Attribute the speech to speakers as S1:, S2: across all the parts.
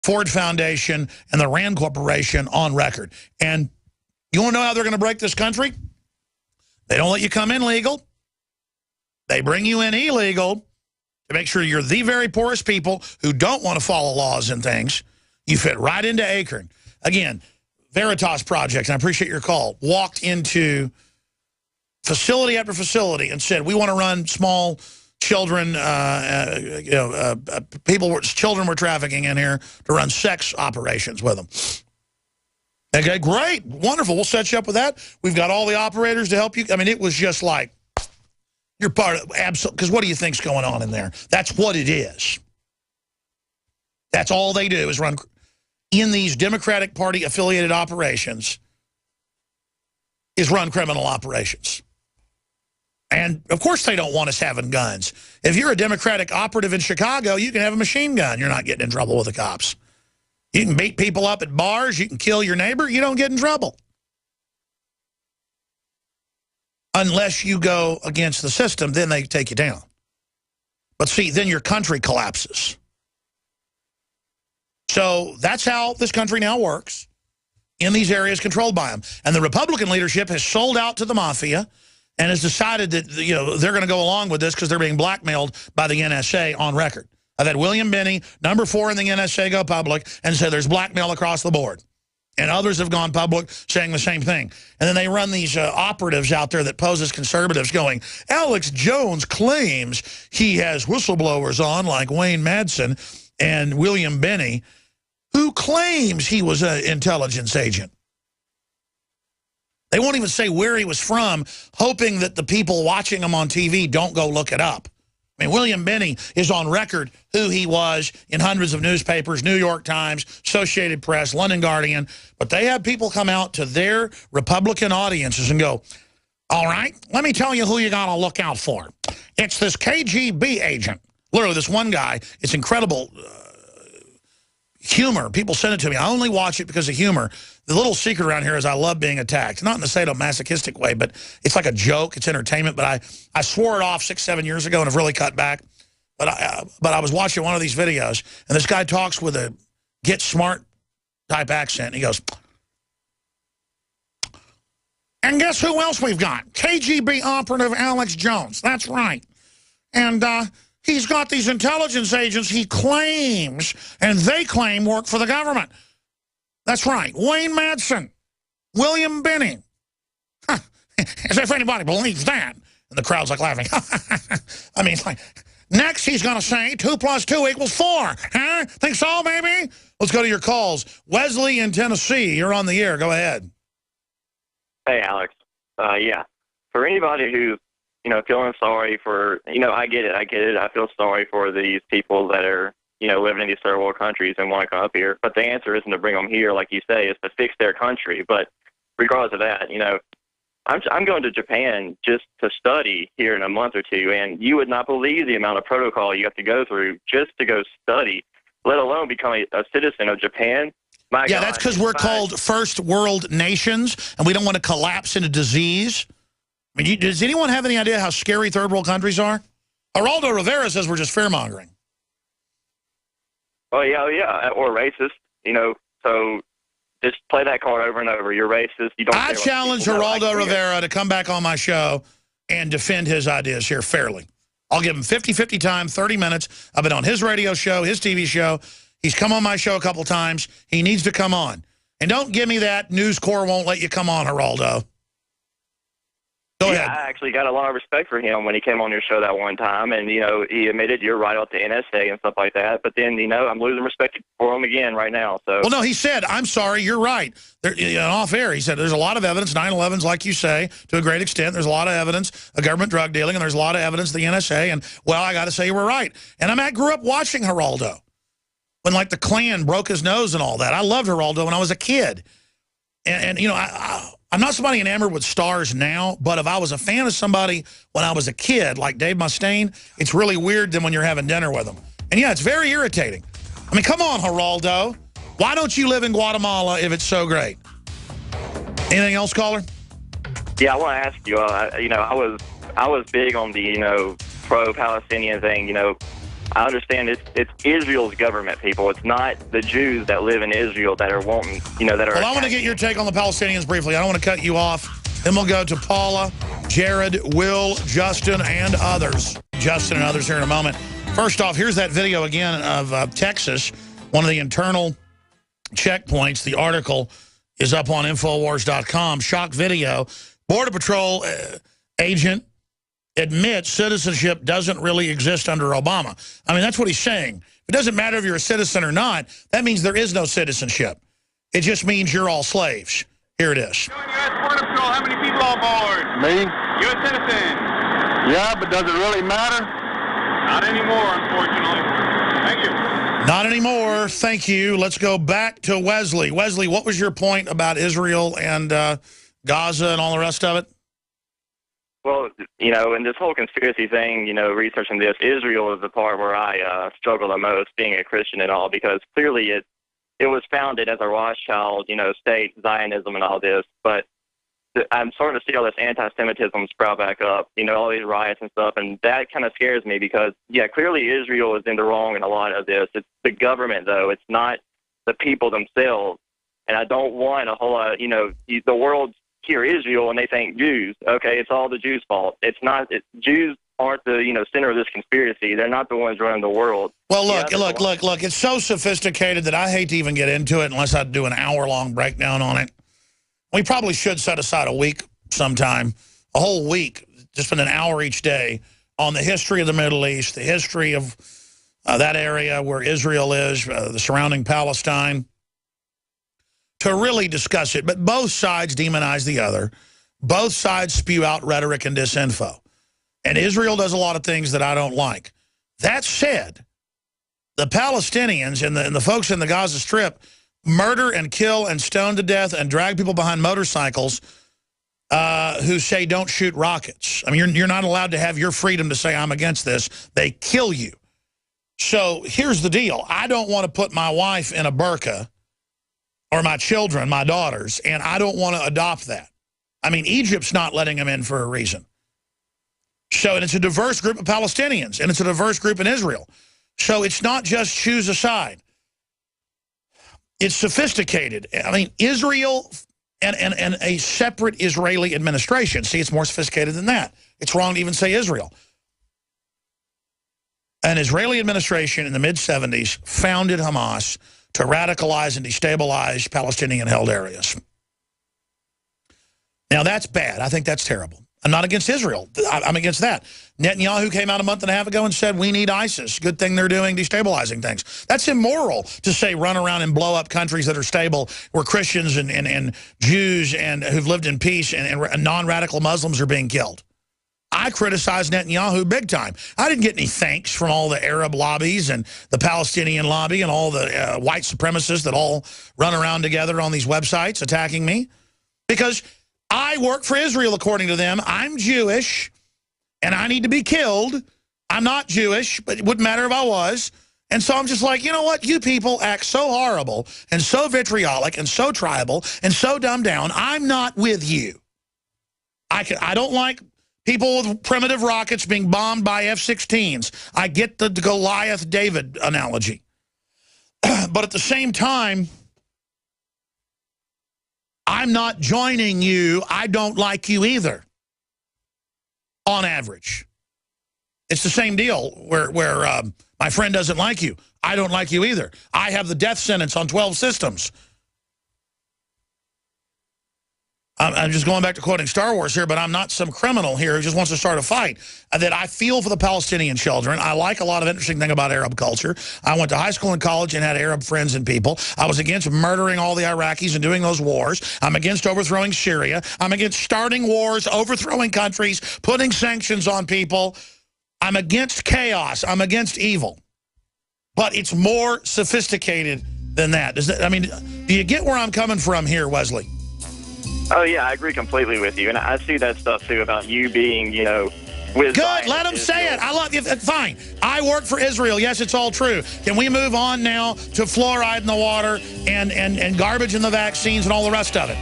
S1: Ford Foundation, and the Rand Corporation on record. And you want to know how they're going to break this country? They don't let you come in legal. They bring you in illegal to make sure you're the very poorest people who don't want to follow laws and things. You fit right into Akron. Again, Veritas Project, and I appreciate your call, walked into facility after facility and said, we want to run small children, children we're trafficking in here to run sex operations with them. Okay, great, wonderful. We'll set you up with that. We've got all the operators to help you. I mean, it was just like, you're part of, absolutely, because what do you think's going on in there? That's what it is. That's all they do is run in these Democratic Party affiliated operations, is run criminal operations. And, of course, they don't want us having guns. If you're a Democratic operative in Chicago, you can have a machine gun. You're not getting in trouble with the cops. You can beat people up at bars. You can kill your neighbor. You don't get in trouble. Unless you go against the system, then they take you down. But see, then your country collapses. So that's how this country now works in these areas controlled by them. And the Republican leadership has sold out to the mafia and has decided that, you know, they're going to go along with this because they're being blackmailed by the NSA on record. I've had William Binney, number 4 in the NSA, go public and say there's blackmail across the board. And others have gone public saying the same thing. And then they run these operatives out there that pose as conservatives going, Alex Jones claims he has whistleblowers on like Wayne Madsen and William Binney, who claims he was an intelligence agent. They won't even say where he was from, hoping that the people watching him on TV don't go look it up. I mean, William Binney is on record who he was in hundreds of newspapers, New York Times, Associated Press, London Guardian. But they have people come out to their Republican audiences and go, all right, let me tell you who you got to look out for. It's this KGB agent. Literally, this one guy, it's incredible humor. People send it to me. I only watch it because of humor. The little secret around here is I love being attacked. Not in the sadomasochistic way, but it's like a joke. It's entertainment. But I swore it off 6-7 years ago and have really cut back. But I was watching one of these videos, and this guy talks with a get smart type accent. And he goes, and guess who else we've got? KGB operative Alex Jones. That's right. And he's got these intelligence agents he claims, and they claim work for the government. That's right. Wayne Madsen, William Binney. Huh. As if anybody believes that. And the crowd's like laughing. I mean, it's like, next he's going to say 2 + 2 = 4. Huh? Think so, baby? Let's go to your calls. Wesley in Tennessee, you're on the air. Go ahead.
S2: Hey, Alex. Yeah. For anybody who's, you know, feeling sorry for, you know, I get it. I feel sorry for these people that are, you know, living in these third world countries and want to come up here. But the answer isn't to bring them here, like you say, it's to fix their country. But regardless of that, you know, I'm going to Japan just to study here in a month or two, and you would not believe the amount of protocol you have to go through just to go study, let alone become a citizen of Japan. My
S1: yeah,
S2: God,
S1: that's because we're called first world nations, and we don't want to collapse into disease. I mean, does anyone have any idea how scary third world countries are? Geraldo Rivera says we're just fear-mongering.
S2: Oh, yeah, or racist, you know, so just play that card over and over. You're racist. You don't.
S1: I challenge Geraldo Rivera to come back on my show and defend his ideas here fairly. I'll give him 50-50 time, 30 minutes. I've been on his radio show, his TV show. He's come on my show a couple times. He needs to come on. And don't give me that News Corps won't let you come on, Geraldo. Go ahead.
S2: I actually got a lot of respect for him when he came on your show that one time, and, you know, he admitted you're right about the NSA and stuff like that. But then, you know, I'm losing respect for him again right now. So. Well,
S1: no, he said, I'm sorry, you're right. There, you know, off air, he said there's a lot of evidence, 9/11's like you say, to a great extent. There's a lot of evidence of government drug dealing, and there's a lot of evidence of the NSA. And, well, I got to say you were right. And I grew up watching Geraldo when, like, the Klan broke his nose and all that. I loved Geraldo when I was a kid. And you know, I'm not somebody enamored with stars now, but if I was a fan of somebody when I was a kid, like Dave Mustaine, it's really weird then when you're having dinner with them. And yeah, it's very irritating. I mean, come on, Geraldo. Why don't you live in Guatemala if it's so great? Anything else, caller?
S2: Yeah, I want to ask you, you know, I was big on the, you know, pro-Palestinian thing, you know, I understand it's Israel's government, people. It's not the Jews that live in Israel that are wanting, that are...
S1: Well, I want to get your take on the Palestinians briefly. I don't want to cut you off. Then we'll go to Paula, Jared, Will, Justin, and others. Justin and others here in a moment. First off, here's that video again of Texas, one of the internal checkpoints. The article is up on Infowars.com. Shock video. Border Patrol agent admits citizenship doesn't really exist under Obama. I mean, that's what he's saying. It doesn't matter if you're a citizen or not. That means there is no citizenship. It just means you're all slaves. Here it is.
S3: U.S. Border Patrol, how many people on board?
S4: Me?
S3: You're a citizen.
S4: Yeah, but does it really matter?
S3: Not anymore, unfortunately. Thank you.
S1: Not anymore. Thank you. Let's go back to Wesley. Wesley, what was your point about Israel and Gaza and all the rest of it?
S2: Well, in this whole conspiracy thing, researching this, Israel is the part where I struggle the most, being a Christian and all, because clearly it was founded as a Rothschild, state, Zionism and all this, but I'm starting to see all this anti-Semitism sprout back up, all these riots and stuff, and that kind of scares me because, yeah, clearly Israel is in the wrong in a lot of this. It's the government, though. It's not the people themselves, and I don't want a whole lot, the world hear Israel and they think Jews. Okay, it's all the Jews' fault. It's not. Jews aren't the center of this conspiracy. They're not the ones running the world.
S1: Well, look. It's so sophisticated that I hate to even get into it unless I do an hour-long breakdown on it. We probably should set aside a week sometime, a whole week, just spend an hour each day on the history of the Middle East, the history of that area where Israel is, the surrounding Palestine, to really discuss it. But both sides demonize the other. Both sides spew out rhetoric and disinfo. And Israel does a lot of things that I don't like. That said, the Palestinians and the folks in the Gaza Strip murder and kill and stone to death and drag people behind motorcycles who say don't shoot rockets. I mean, you're not allowed to have your freedom to say I'm against this. They kill you. So here's the deal. I don't want to put my wife in a burqa or my children, my daughters, and I don't want to adopt that. I mean, Egypt's not letting them in for a reason. So, and it's a diverse group of Palestinians, and it's a diverse group in Israel. So it's not just choose a side. It's sophisticated. I mean, Israel and a separate Israeli administration. See, it's more sophisticated than that. It's wrong to even say Israel. An Israeli administration in the mid-70s founded Hamas to radicalize and destabilize Palestinian-held areas. Now, that's bad. I think that's terrible. I'm not against Israel. I'm against that. Netanyahu came out a month and a half ago and said, we need ISIS. Good thing they're doing destabilizing things. That's immoral to say run around and blow up countries that are stable where Christians and Jews and who've lived in peace and non-radical Muslims are being killed. I criticize Netanyahu big time. I didn't get any thanks from all the Arab lobbies and the Palestinian lobby and all the white supremacists that all run around together on these websites attacking me. Because I work for Israel, according to them. I'm Jewish, and I need to be killed. I'm not Jewish, but it wouldn't matter if I was. And so I'm just like, you know what? You people act so horrible and so vitriolic and so tribal and so dumbed down. I'm not with you. I don't like people with primitive rockets being bombed by F-16s. I get the Goliath-David analogy. But at the same time, I'm not joining you. I don't like you either, on average. It's the same deal where my friend doesn't like you. I don't like you either. I have the death sentence on 12 systems. I'm just going back to quoting Star Wars here, but I'm not some criminal here who just wants to start a fight. That I feel for the Palestinian children. I like a lot of interesting thing about Arab culture. I went to high school and college and had Arab friends and people. I was against murdering all the Iraqis and doing those wars. I'm against overthrowing Syria. I'm against starting wars, overthrowing countries, putting sanctions on people. I'm against chaos. I'm against evil. But it's more sophisticated than that. I mean, do you get where I'm coming from here, Wesley?
S2: Oh, yeah, I agree completely with you. And I see that stuff, too, about you being, with...
S1: Good, let them say it. I love you. Fine. I work for Israel. Yes, it's all true. Can we move on now to fluoride in the water and garbage in the vaccines and all the rest of it?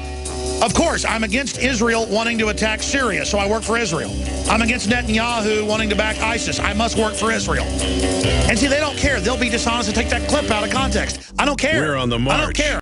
S1: Of course, I'm against Israel wanting to attack Syria, so I work for Israel. I'm against Netanyahu wanting to back ISIS. I must work for Israel. And see, they don't care. They'll be dishonest and take that clip out of context. I don't care.
S5: We're on the march.
S1: I don't care.